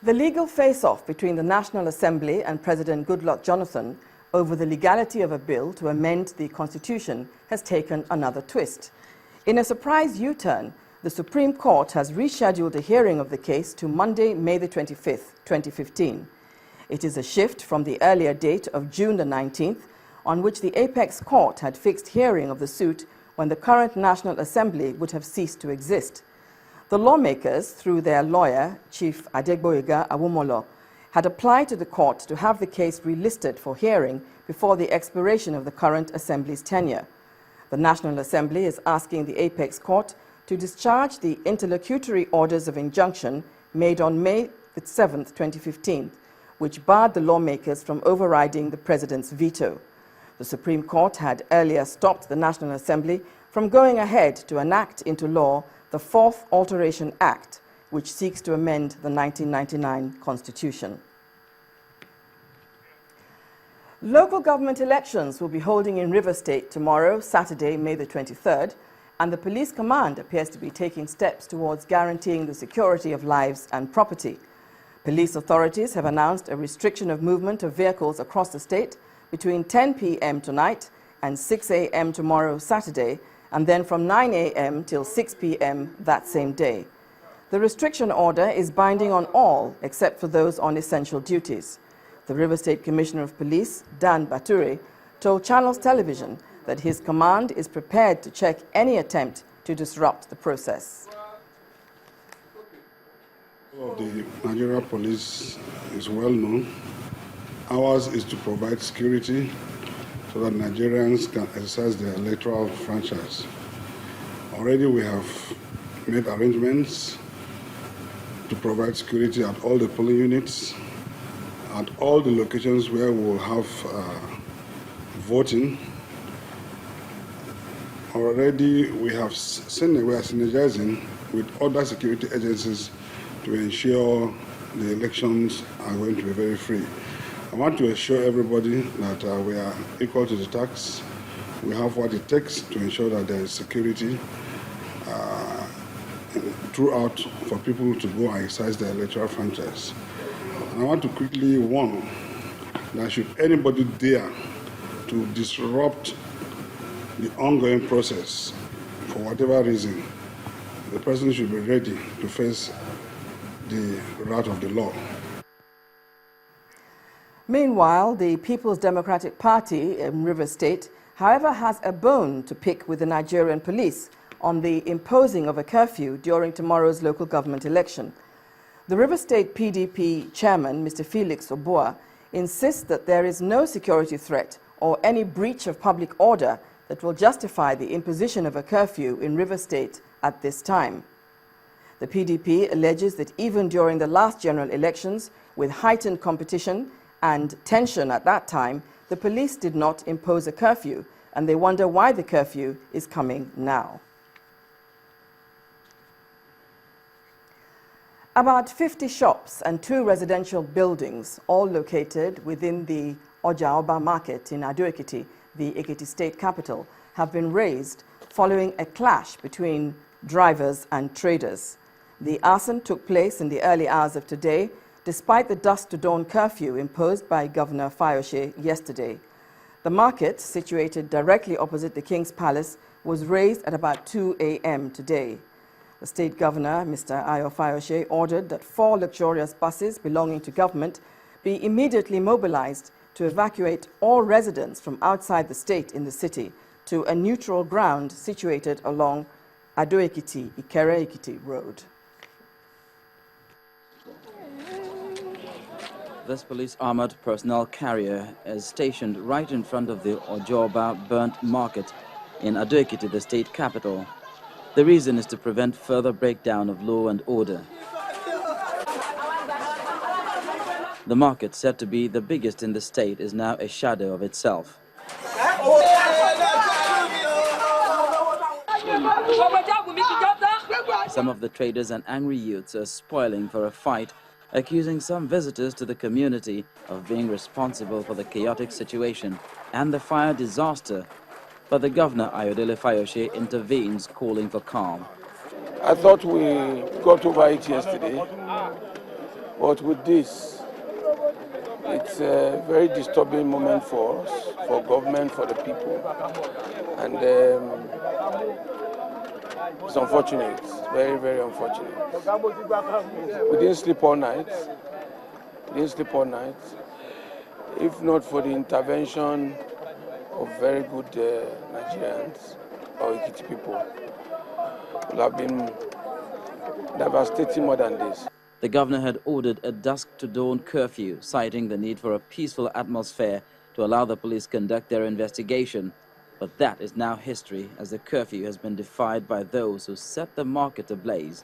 The legal face-off between the National Assembly and President Goodluck Jonathan over the legality of a bill to amend the Constitution has taken another twist. In a surprise U-turn, the Supreme Court has rescheduled a hearing of the case to Monday, May the 25th, 2015. It is a shift from the earlier date of June the 19th, on which the Apex Court had fixed hearing of the suit when the current National Assembly would have ceased to exist. The lawmakers, through their lawyer, Chief Adegboyega Awomolo, had applied to the court to have the case relisted for hearing before the expiration of the current Assembly's tenure. The National Assembly is asking the Apex Court to discharge the interlocutory orders of injunction made on May 7, 2015, which barred the lawmakers from overriding the President's veto. The Supreme Court had earlier stopped the National Assembly from going ahead to enact into law the Fourth Alteration Act, which seeks to amend the 1999 Constitution. Local government elections will be holding in River State tomorrow, Saturday, May the 23rd, and the police command appears to be taking steps towards guaranteeing the security of lives and property. Police authorities have announced a restriction of movement of vehicles across the state between 10 p.m. tonight and 6 a.m. tomorrow, Saturday, and then from 9 a.m. till 6 p.m. that same day. The restriction order is binding on all except for those on essential duties. The River State Commissioner of Police, Dan Bature, told Channels Television that his command is prepared to check any attempt to disrupt the process. The Nigerian police is well known. Ours is to provide security so that Nigerians can exercise their electoral franchise. Already we have made arrangements to provide security at all the polling units, at all the locations where we will have voting. Already we are synergizing with other security agencies to ensure the elections are going to be very free. I want to assure everybody that we are equal to the task. We have what it takes to ensure that there is security throughout for people to go and exercise their electoral franchise. And I want to quickly warn that should anybody dare to disrupt the ongoing process for whatever reason, the person should be ready to face the wrath of the law. Meanwhile, the People's Democratic Party in River State, however, has a bone to pick with the Nigerian police on the imposing of a curfew during tomorrow's local government election. The River State PDP chairman, Mr. Felix Oboa, insists that there is no security threat or any breach of public order that will justify the imposition of a curfew in River State at this time. The PDP alleges that even during the last general elections, with heightened competition and tension at that time, the police did not impose a curfew, and they wonder why the curfew is coming now. About 50 shops and 2 residential buildings, all located within the Ojaja market in Ekiti, the Ekiti state capital, have been razed following a clash between drivers and traders. The arson took place in the early hours of today, despite the dusk to dawn curfew imposed by Governor Fayose yesterday. The market, situated directly opposite the King's Palace, was razed at about 2 a.m. today. The state governor, Mr. Ayo Fayose, ordered that 4 luxurious buses belonging to government be immediately mobilized to evacuate all residents from outside the state in the city to a neutral ground situated along Ado-Ekiti, Ikere-Ekiti Road. This police armored personnel carrier is stationed right in front of the Ojaja burnt market in Ado-Ekiti, the state capital. The reason is to prevent further breakdown of law and order. The market, said to be the biggest in the state, is now a shadow of itself. Some of the traders and angry youths are spoiling for a fight, accusing some visitors to the community of being responsible for the chaotic situation and the fire disaster. But the governor, Ayodele Fayose, intervenes, calling for calm. I thought we got over it yesterday. But with this, it's a very disturbing moment for us, for government, for the people. And it's unfortunate, it's very, very unfortunate. We didn't sleep all night. If not for the intervention of very good Nigerians or Ekiti people, it would have been devastating more than this. The governor had ordered a dusk-to-dawn curfew, citing the need for a peaceful atmosphere to allow the police conduct their investigation. But that is now history, as the curfew has been defied by those who set the market ablaze.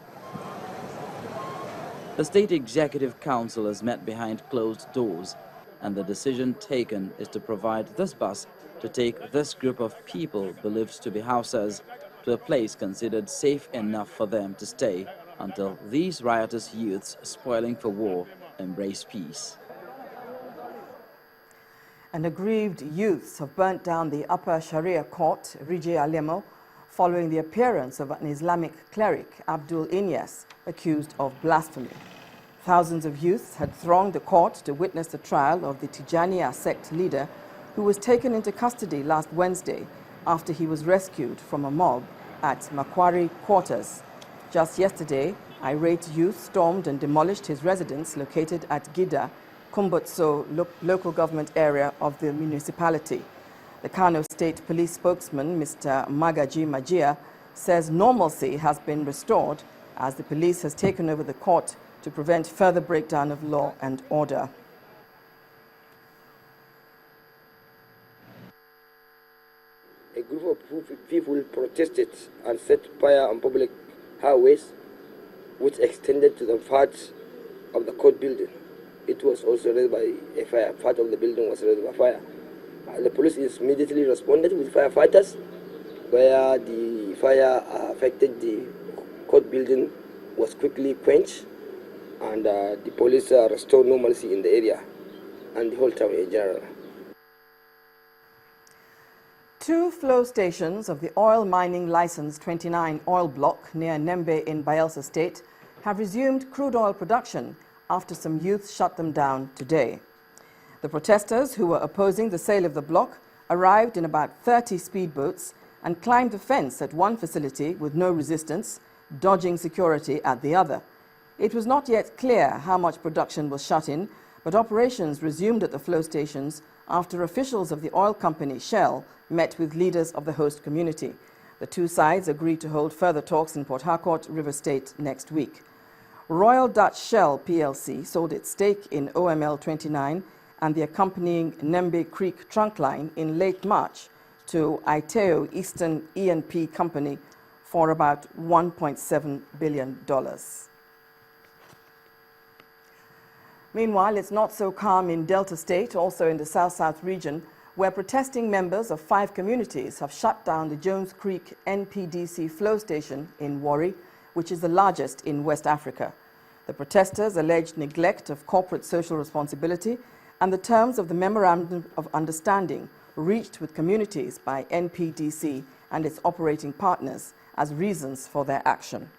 The State Executive Council has met behind closed doors, and the decision taken is to provide this bus to take this group of people believed to be Hausas to a place considered safe enough for them to stay until these riotous youths spoiling for war embrace peace. And aggrieved youths have burnt down the upper Sharia Court, Rije Alemo, following the appearance of an Islamic cleric, Abdul Inyas, accused of blasphemy. Thousands of youths had thronged the court to witness the trial of the Tijaniya sect leader, who was taken into custody last Wednesday after he was rescued from a mob at Macquarie Quarters. Just yesterday, irate youth stormed and demolished his residence located at Gida, Kumbotso local government area of the municipality. The Kano State Police spokesman, Mr. Magaji Majia, says normalcy has been restored as the police has taken over the court to prevent further breakdown of law and order. A group of people protested and set fire on public highways, which extended to the parts of the court building. It was also raised by a fire. Part of the building was raised by fire. The police immediately responded with firefighters, where the fire affected the court building was quickly quenched, and the police restored normalcy in the area and the whole town in general. Two flow stations of the oil mining license 29 oil block near Nembe in Bayelsa State have resumed crude oil production after some youth shut them down today. The protesters who were opposing the sale of the block arrived in about 30 speedboats and climbed the fence at one facility with no resistance, dodging security at the other. It was not yet clear how much production was shut in, but operations resumed at the flow stations after officials of the oil company Shell met with leaders of the host community. The two sides agreed to hold further talks in Port Harcourt, River State, next week. Royal Dutch Shell plc sold its stake in OML 29 and the accompanying Nembe Creek trunk line in late March to Iteo Eastern E&P Company for about $1.7 billion. Meanwhile, it's not so calm in Delta State, also in the South-South region, where protesting members of 5 communities have shut down the Jones Creek NPDC flow station in Warri, which is the largest in West Africa. The protesters alleged neglect of corporate social responsibility and the terms of the Memorandum of Understanding reached with communities by NPDC and its operating partners as reasons for their action.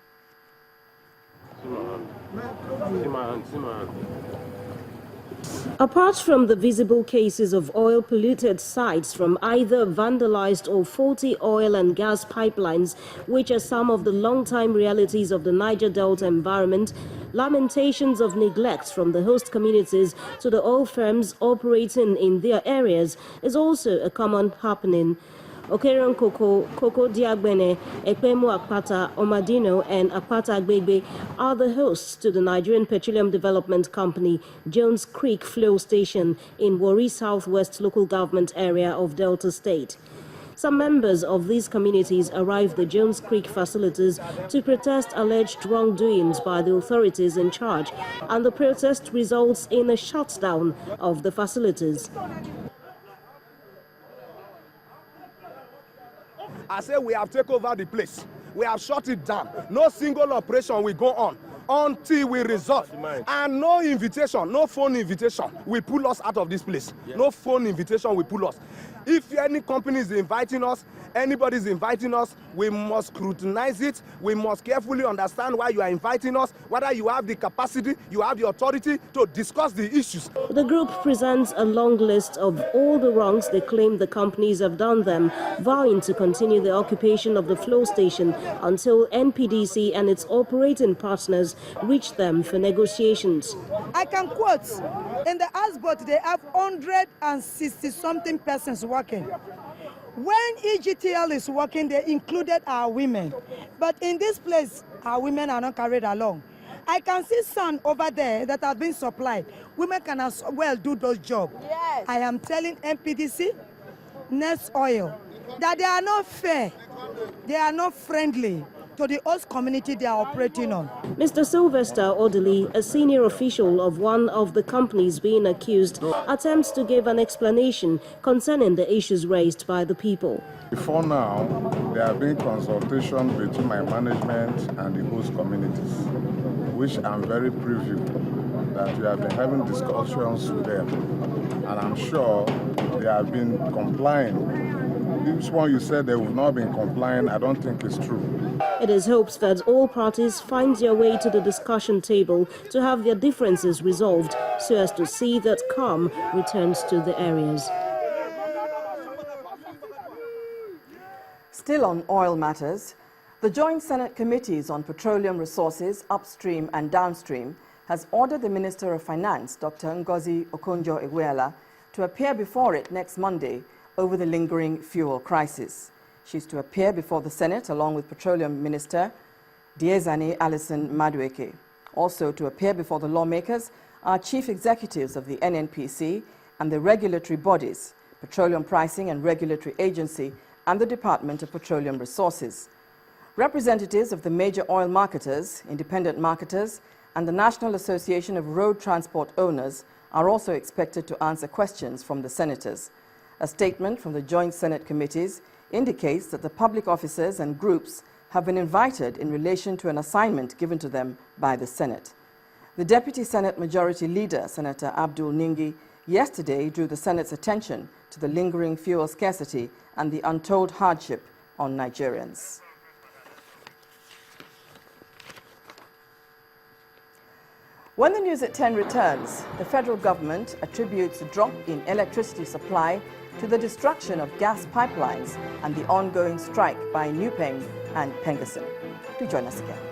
Apart from the visible cases of oil-polluted sites from either vandalized or faulty oil and gas pipelines, which are some of the long-time realities of the Niger Delta environment, lamentations of neglect from the host communities to the oil firms operating in their areas is also a common happening. Okeron Koko Diagbene, Ekpemu Akpata, Omadino, and Akpata Agbegbe are the hosts to the Nigerian Petroleum Development Company Jones Creek Flow Station in Warri Southwest local government area of Delta State. Some members of these communities arrived at the Jones Creek facilities to protest alleged wrongdoings by the authorities in charge, and the protest results in a shutdown of the facilities. I say we have taken over the place. We have shut it down. No single operation will go on until we resolve. And no invitation, no phone invitation will pull us out of this place. No phone invitation will pull us. If any company is inviting us, anybody is inviting us, we must scrutinize it. We must carefully understand why you are inviting us, whether you have the capacity, you have the authority to discuss the issues. The group presents a long list of all the wrongs they claim the companies have done them, vowing to continue the occupation of the flow station until NPDC and its operating partners reach them for negotiations. I can quote, in the houseboat they have 160-something persons working. When EGTL is working, they included our women. But in this place, our women are not carried along. I can see sand over there that have been supplied. Women can as well do those jobs. Yes. I am telling NPDC, Nest Oil, that they are not fair. They are not friendly to the host community they are operating on. Mr. Sylvester Odili, a senior official of one of the companies being accused, attempts to give an explanation concerning the issues raised by the people. Before now, there have been consultations between my management and the host communities, which I'm very privy that we have been having discussions with them, and I'm sure they have been complying. This one you said they would not been complying, I don't think it's true. It is hoped that all parties find their way to the discussion table to have their differences resolved so as to see that calm returns to the areas. Still on oil matters, the Joint Senate Committees on Petroleum Resources, Upstream and Downstream has ordered the Minister of Finance, Dr. Ngozi Okonjo-Iweala, to appear before it next Monday over the lingering fuel crisis. She's to appear before the Senate along with Petroleum Minister Diezani Alison Madueke. Also to appear before the lawmakers are chief executives of the NNPC and the regulatory bodies, Petroleum Pricing and Regulatory Agency and the Department of Petroleum Resources. Representatives of the major oil marketers, independent marketers, and the National Association of Road Transport Owners are also expected to answer questions from the senators. A statement from the Joint Senate Committees indicates that the public officers and groups have been invited in relation to an assignment given to them by the Senate. The Deputy Senate Majority Leader, Senator Abdul Ningi, yesterday drew the Senate's attention to the lingering fuel scarcity and the untold hardship on Nigerians. When the news at 10 returns, the federal government attributes a drop in electricity supply to the destruction of gas pipelines and the ongoing strike by Nupeng and Pengerson. Do join us again.